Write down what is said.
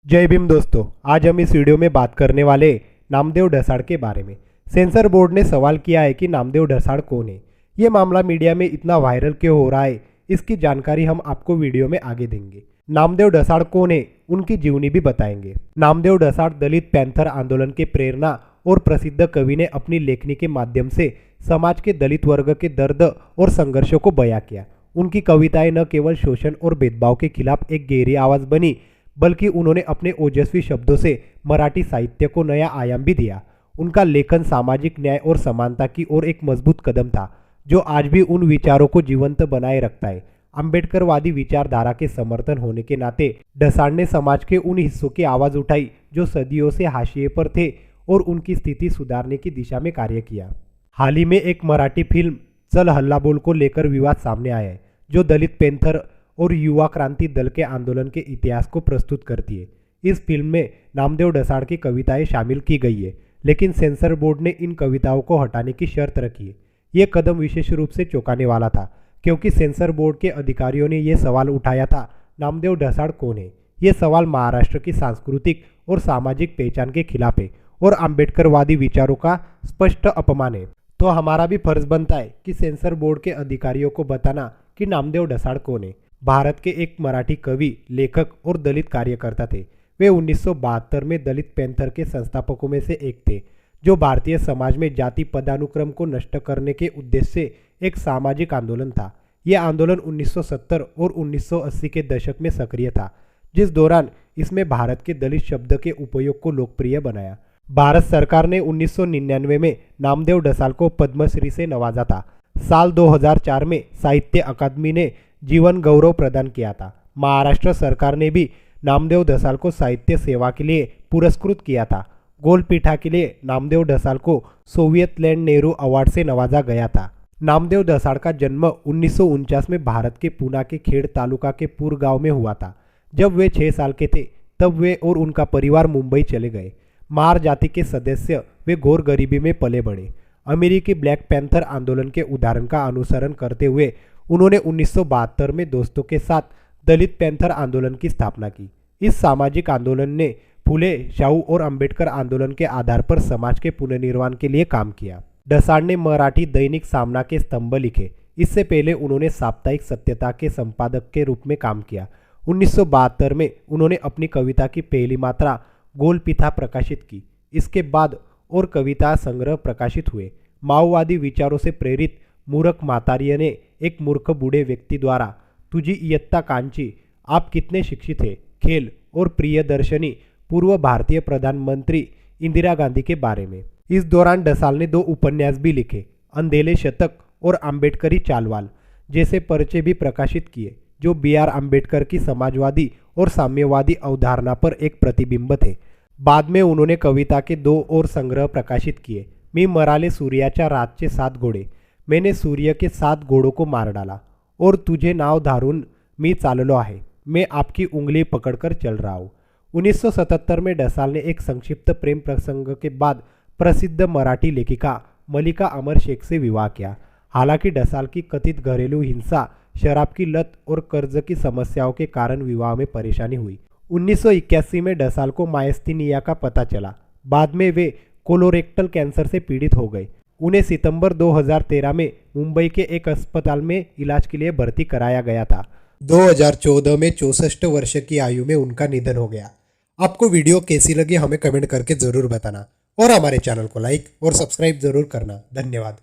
जय भीम दोस्तों, आज हम इस वीडियो में बात करने वाले नामदेव ढसाड़ के बारे में। सेंसर बोर्ड ने सवाल किया है कि नामदेव ढसाड़ कौन है। ये मामला मीडिया में इतना वायरल क्यों हो रहा है, इसकी जानकारी हम आपको वीडियो में आगे देंगे। नामदेव ढसाड़ कौन है, उनकी जीवनी भी बताएंगे। नामदेव ढसाड़ दलित पैंथर आंदोलन के प्रेरणा और प्रसिद्ध कवि ने अपनी लेखनी के माध्यम से समाज के दलित वर्ग के दर्द और संघर्षों को बयां किया। उनकी कविताएं न केवल शोषण और भेदभाव के खिलाफ एक गहरी आवाज बनी, बल्कि उन्होंने अपने ओजस्वी शब्दों से मराठी साहित्य को नया आयाम भी दिया। उनका लेखन सामाजिक न्याय और समानता की ओर एक मजबूत कदम था, जो आज भी उन विचारों को जीवंत बनाए रखता है। अम्बेडकरवादी विचारधारा के समर्थन होने के नाते ढसाड़ ने समाज के उन हिस्सों की आवाज़ उठाई जो सदियों से हाशिए पर थे और उनकी स्थिति सुधारने की दिशा में कार्य किया। हाल ही में एक मराठी फिल्म चल हल्ला बोल को लेकर विवाद सामने आया है, जो दलित पैंथर और युवा क्रांति दल के आंदोलन के इतिहास को प्रस्तुत करती है। इस फिल्म में नामदेव ढसाड़ की कविताएं शामिल की गई है, लेकिन सेंसर बोर्ड ने इन कविताओं को हटाने की शर्त रखी है। ये कदम विशेष रूप से चौंकाने वाला था, क्योंकि सेंसर बोर्ड के अधिकारियों ने यह सवाल उठाया था, नामदेव ढसाड़ कौन है। ये सवाल महाराष्ट्र की सांस्कृतिक और सामाजिक पहचान के खिलाफ है और अम्बेडकरवादी विचारों का स्पष्ट अपमान है। तो हमारा भी फर्ज बनता है कि सेंसर बोर्ड के अधिकारियों को बताना कि नामदेव ढसाड़ कौन है। भारत के एक मराठी कवि, लेखक और दलित कार्यकर्ता थे। वे 1972 में दलित पैंथर के संस्थापकों में से एक थे, जो भारतीय समाज में जाति पदानुक्रम को नष्ट करने के उद्देश्य से एक सामाजिक आंदोलन था। यह आंदोलन 1970 और 1980 के दशक में सक्रिय था, जिस दौरान इसमें भारत के दलित शब्द के उपयोग को लोकप्रिय बनाया। भारत सरकार ने 1999 में नामदेव ढसाड़ को पद्मश्री से नवाजा था। साल 2004 में साहित्य अकादमी ने जीवन गौरव प्रदान किया था। महाराष्ट्र सरकार ने भी नामदेव ढसाड़ को साहित्य सेवा के लिए पुरस्कृत किया था। गोलपीठा के लिए नामदेव ढसाड़ को सोवियत लैंड नेहरू अवार्ड से नवाजा गया था। नामदेव ढसाड़ का जन्म 1949 में भारत के पूना के खेड़ तालुका के पुर गांव में हुआ था। जब वे 6 साल के थे, तब वे और उनका परिवार मुंबई चले गए। मार जाति के सदस्य वे घोर गरीबी में पले बढ़े। अमेरिकी ब्लैक पैंथर आंदोलन के उदाहरण का अनुसरण करते हुए उन्होंने 1972 में दोस्तों के साथ दलित पैंथर आंदोलन की स्थापना की। इस सामाजिक आंदोलन ने फुले, शाहू और अंबेडकर आंदोलन के आधार पर समाज के पुनर्निर्माण के लिए काम किया। ढसाड़ ने मराठी दैनिक सामना के स्तंभ लिखे। इससे पहले उन्होंने साप्ताहिक सत्यता के संपादक के रूप में काम किया। 1972 में उन्होंने अपनी कविता की पहली मात्रा गोलपीठा प्रकाशित की। इसके बाद और कविता संग्रह प्रकाशित हुए। माओवादी विचारों से प्रेरित मूर्ख मातारिय ने एक मूर्ख बूढ़े व्यक्ति द्वारा तुझी इयत्ता कांची, आप कितने शिक्षित हैं, खेल और प्रियदर्शनी पूर्व भारतीय प्रधानमंत्री इंदिरा गांधी के बारे में। इस दौरान ढसाड़ ने 2 उपन्यास भी लिखे, अंधेले शतक और अम्बेडकरी चालवाल जैसे पर्चे भी प्रकाशित किए, जो BR अम्बेडकर की समाजवादी और साम्यवादी अवधारणा पर एक प्रतिबिंब थे। बाद में उन्होंने कविता के 2 और संग्रह प्रकाशित किए, मी मराले सूर्याच्या रातचे 7 घोडे, मैंने सूर्य के 7 घोड़ों को मार डाला, और तुझे नाव धारून मी चाललो आहे, मैं आपकी उंगली पकड़कर चल रहा हूँ। 1977 में ढसाड़ ने एक संक्षिप्त प्रेम प्रसंग के बाद प्रसिद्ध मराठी लेखिका मलिका अमर शेख से विवाह किया। हालांकि ढसाड़ की कथित घरेलू हिंसा, शराब की लत और कर्ज की समस्याओं के कारण विवाह में परेशानी हुई। 1981 में ढसाड़ को मायस्थीनिया का पता चला। बाद में वे कोलोरेक्टल कैंसर से पीड़ित हो गए। उन्हें सितंबर 2013 में मुंबई के एक अस्पताल में इलाज के लिए भर्ती कराया गया था। 2014 में 64 वर्ष की आयु में उनका निधन हो गया। आपको वीडियो कैसी लगी हमें कमेंट करके ज़रूर बताना और हमारे चैनल को लाइक और सब्सक्राइब ज़रूर करना। धन्यवाद।